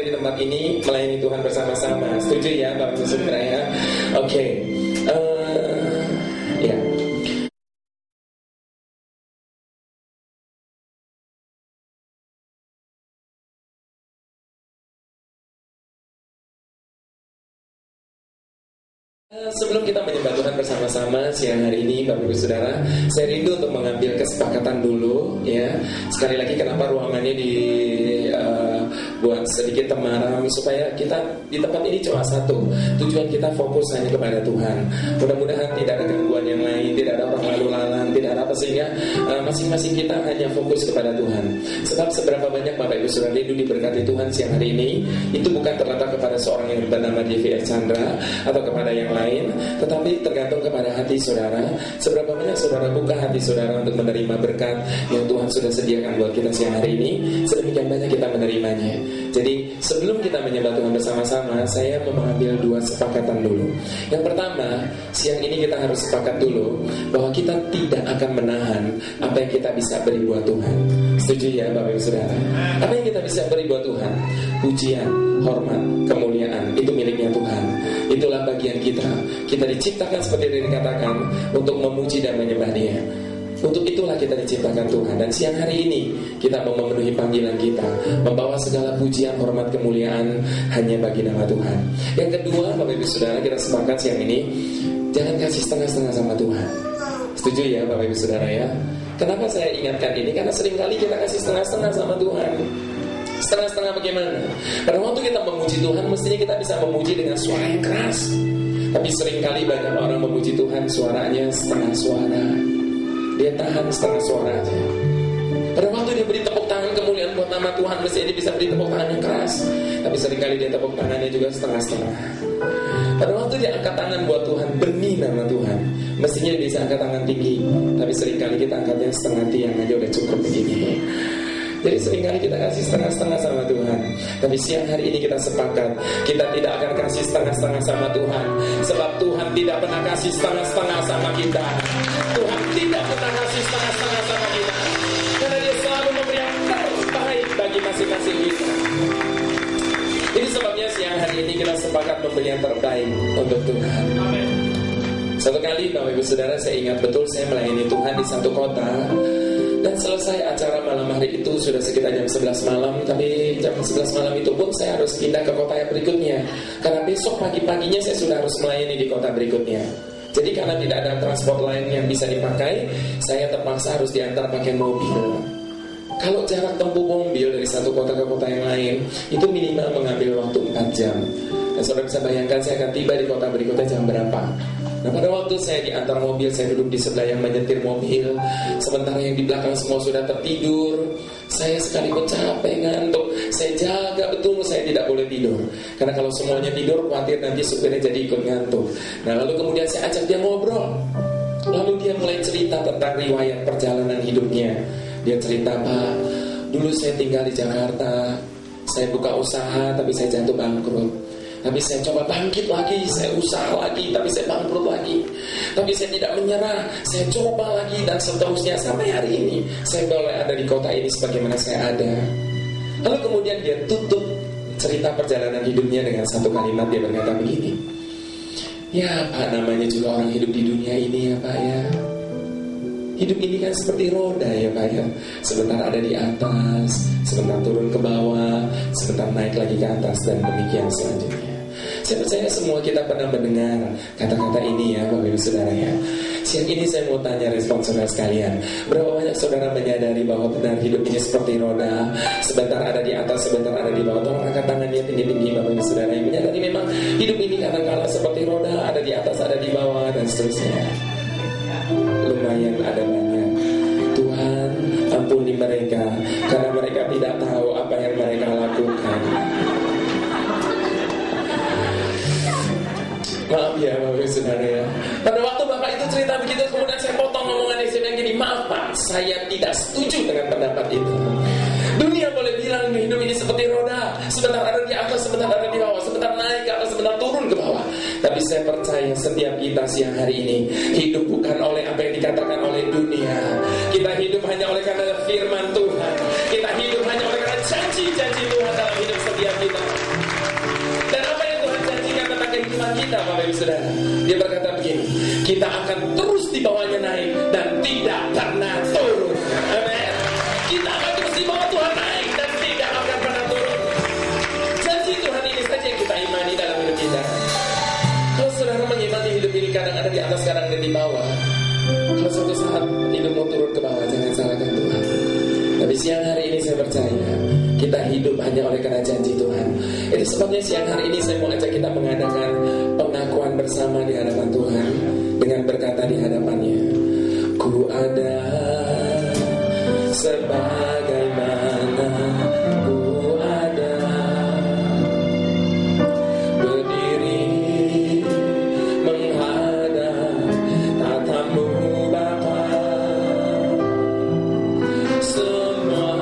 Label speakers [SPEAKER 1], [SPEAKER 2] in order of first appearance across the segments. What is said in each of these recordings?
[SPEAKER 1] di tempat ini melayani Tuhan bersama-sama. Setuju ya Bapak Ibu Saudara ya? Oke. Ya. Sebelum kita menyembah Tuhan bersama-sama siang hari ini, Bapak Ibu Saudara, saya rindu untuk mengambil kesepakatan dulu, ya. Sekali lagi, kenapa ruangannya buat sedikit temaram, supaya kita di tempat ini cuma satu, tujuan kita fokus hanya kepada Tuhan. Mudah-mudahan tidak ada gangguan yang lain, tidak ada orang lalu lalang, tidak ada apa, sehingga masing-masing kita hanya fokus kepada Tuhan. Sebab seberapa banyak Bapak Ibu Saudara rindu diberkati Tuhan siang hari ini, itu bukan terletak kepada seorang yang bernama DVR Chandra atau kepada yang lain, tetapi tergantung kepada hati saudara. Seberapa banyak saudara buka hati saudara untuk menerima berkat yang Tuhan sudah sediakan buat kita siang hari ini, sedemikian banyak kita menerimanya. Jadi sebelum kita menyembah Tuhan bersama-sama, saya mau mengambil dua sepakatan dulu. Yang pertama, siang ini kita harus sepakat dulu bahwa kita tidak akan menahan apa yang kita bisa beri buat Tuhan. Setuju ya Bapak Ibu Saudara? Apa yang kita bisa beri buat Tuhan? Pujian, hormat, kemuliaan, itu miliknya Tuhan. Itulah bagian kita. Kita diciptakan seperti yang dikatakan untuk memuji dan menyembah Dia. Untuk itulah kita diciptakan Tuhan. Dan siang hari ini kita mau memenuhi panggilan kita, membawa segala pujian, hormat, kemuliaan hanya bagi nama Tuhan. Yang kedua, Bapak Ibu Saudara, kita sepakat siang ini, jangan kasih setengah-setengah sama Tuhan. Setuju ya Bapak Ibu Saudara ya? Kenapa saya ingatkan ini? Karena seringkali kita kasih setengah-setengah sama Tuhan. Setengah-setengah bagaimana? Pada waktu kita memuji Tuhan, mestinya kita bisa memuji dengan suara yang keras. Tapi seringkali banyak orang memuji Tuhan suaranya setengah suara. Dia tahan setengah suara aja. Pada waktu dia beri tepuk tangan kemuliaan buat nama Tuhan, mestinya dia bisa beri tepuk tangan yang keras. Tapi seringkali dia tepuk tangannya juga setengah-setengah. Pada waktu dia angkat tangan buat Tuhan, demi nama Tuhan, mestinya dia bisa angkat tangan tinggi. Tapi seringkali kita angkatnya setengah tiang aja udah cukup begini. Jadi seringkali kita kasih setengah-setengah sama Tuhan. Tapi siang hari ini kita sepakat, kita tidak akan kasih setengah-setengah sama Tuhan. Sebab Tuhan tidak pernah kasih setengah-setengah sama kita. Tuhan tidak pernah kasih setengah-setengah sama kita, karena Dia selalu memberi yang terbaik bagi masing-masing kita. Ini sebabnya siang hari ini kita sepakat memberi yang terbaik untuk Tuhan. Amin. Satu kali Bapak Ibu Saudara, saya ingat betul saya melayani Tuhan di satu kota. Dan selesai acara malam hari itu sudah sekitar jam 11 malam. Tapi jam 11 malam itu pun saya harus pindah ke kota yang berikutnya, karena besok pagi-paginya saya sudah harus melayani di kota berikutnya. Jadi karena tidak ada transport lain yang bisa dipakai, saya terpaksa harus diantar pakai mobil. Kalau jarak tempuh mobil dari satu kota ke kota yang lain, itu minimal mengambil waktu 4 jam. Dan saudara bisa bayangkan saya akan tiba di kota berikutnya jam berapa. Nah pada waktu saya diantar mobil, saya duduk di sebelah yang menyetir mobil, sementara yang di belakang semua sudah tertidur. Saya sekalipun capek, ngantuk, saya jaga betul saya tidak boleh tidur, karena kalau semuanya tidur khawatir nanti supirnya jadi ikut ngantuk. Nah lalu kemudian saya ajak dia ngobrol. Lalu dia mulai cerita tentang riwayat perjalanan hidupnya. Dia cerita, Pak, dulu saya tinggal di Jakarta, saya buka usaha tapi saya jatuh bangkrut. Tapi saya coba bangkit lagi, saya usaha lagi, tapi saya bangkrut lagi. Tapi saya tidak menyerah, saya coba lagi, dan seterusnya sampai hari ini saya boleh ada di kota ini sebagaimana saya ada. Lalu kemudian dia tutup cerita perjalanan hidupnya dengan satu kalimat. Dia berkata begini, ya Pak, namanya juga orang hidup di dunia ini ya Pak ya. Hidup ini kan seperti roda ya Pak ya. Sebentar ada di atas, sebentar turun ke bawah, sebentar naik lagi ke atas, dan demikian selanjutnya. Saya percaya semua kita pernah mendengar kata-kata ini ya Bapak Ibu Saudara ya. Siang ini saya mau tanya respon saudara sekalian. Berapa banyak saudara menyadari bahwa benar hidup ini seperti roda, sebentar ada di atas, sebentar ada di bawah. Tolong angkat tangannya tinggi-tinggi Bapak Ibu Saudara yang menyadari memang hidup ini kadang-kala seperti roda, ada di atas, ada di bawah, dan seterusnya. Lumayan ada banyak. Tuhan ampuni mereka, karena mereka tidak tahu apa yang mereka lakukan. Maaf ya Bapak Saudara ya. Pada waktu Bapak itu cerita begitu, kemudian saya potong omongannya, saya bilang gini, maaf Pak, saya tidak setuju dengan pendapat itu. Dunia boleh bilang hidup ini seperti roda, sebentar ada di atas, sebentar ada di bawah, sebentar naik ke atas, sebentar turun ke bawah. Tapi saya percaya setiap kita siang hari ini hidup bukan oleh apa yang dikatakan oleh dunia. Kita hidup hanya oleh karena firman Tuhan. Kita hidup hanya oleh karena janji-janji Tuhan dalam hidup setiap kita. Ibu Saudara. Dia berkata begini, kita akan terus dibawanya naik dan tidak pernah turun. Amin. Kita akan terus dibawa Tuhan naik dan tidak akan pernah turun. Janji Tuhan ini saja yang kita imani dalam hidup kita. Kalau saudara mengimani hidup ini kadang ada di atas, kadang ada di bawah, kalau suatu saat hidup mau turun ke bawah, jangan salahkan Tuhan. Tapi siang hari ini saya percaya kita hidup hanya oleh karena janji Tuhan. Itu sebabnya siang hari ini saya mau ajak kita mengadakan pengakuan bersama di hadapan Tuhan dengan berkata di hadapannya, ku ada sebagaimana ku ada, berdiri menghadap tatamu Bapa. Semua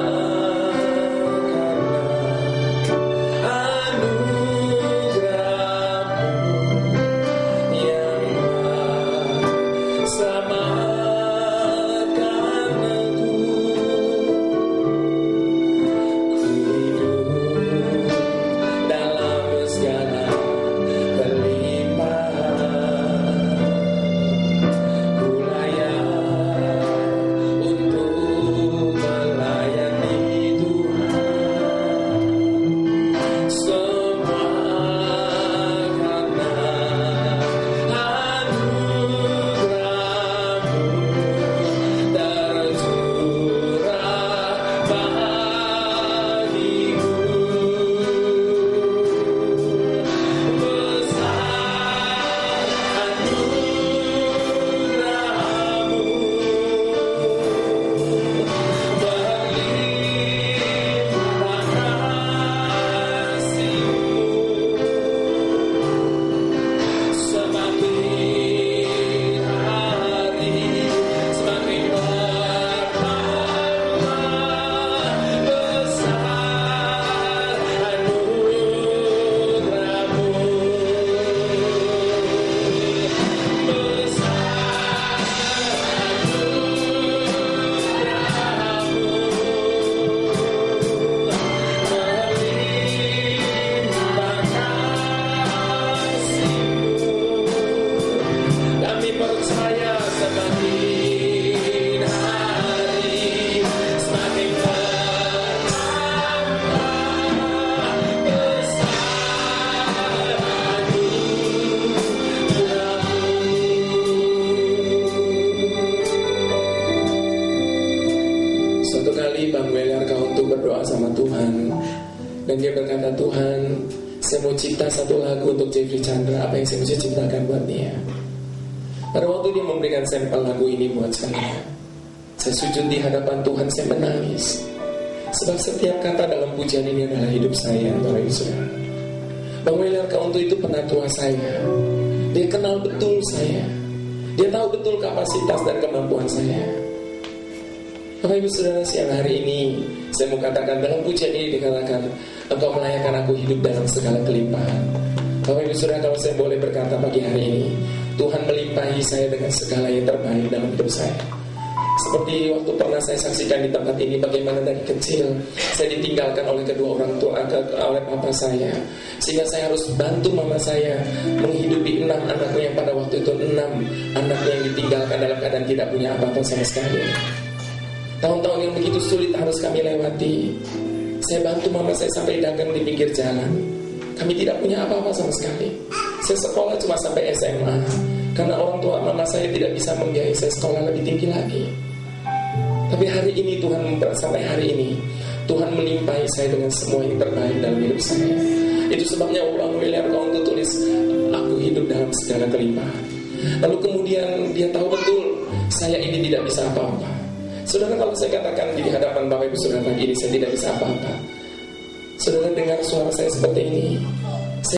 [SPEAKER 1] dan dia berkata, Tuhan, saya mau cipta satu lagu untuk Jeffrey Chandra, apa yang saya mesti ciptakan buat dia. Pada waktu dia memberikan sampel lagu ini buat saya sujud di hadapan Tuhan, saya menangis. Sebab setiap kata dalam pujian ini adalah hidup saya, Bapak Ibu Saudara. Bang Weler Kauntu itu penatua saya. Dia kenal betul saya. Dia tahu betul kapasitas dan kemampuan saya. Bapak Ibu Saudara, siang hari ini saya mau katakan dalam pujian ini dikatakan, Engkau melayakan aku hidup dalam segala kelimpahan. Bapak Ibu Saudara, kalau saya boleh berkata pagi hari ini, Tuhan melimpahi saya dengan segala yang terbaik dalam hidup saya. Seperti waktu pernah saya saksikan di tempat ini, bagaimana dari kecil saya ditinggalkan oleh kedua orang tua, oleh papa saya, sehingga saya harus bantu mama saya menghidupi 6 anaknya yang pada waktu itu 6 anaknya yang ditinggalkan dalam keadaan tidak punya apa-apa sama sekali. Tahun-tahun yang begitu sulit harus kami lewati. Saya bantu mama saya sampai dagang di pinggir jalan. Kami tidak punya apa-apa sama sekali. Saya sekolah cuma sampai SMA, karena orang tua mama saya tidak bisa membiayai saya sekolah lebih tinggi lagi. Tapi hari ini Tuhan, sampai hari ini Tuhan melimpahi saya dengan semua yang terbaik dalam hidup saya. Itu sebabnya Bang William Kauntu tulis, aku hidup dalam segala kelimpahan. Lalu kemudian dia tahu betul saya ini tidak bisa apa-apa. Saudara, kalau saya katakan di hadapan Bapak Ibu Saudara pagi ini saya tidak bisa apa-apa, saudara dengar suara saya seperti ini,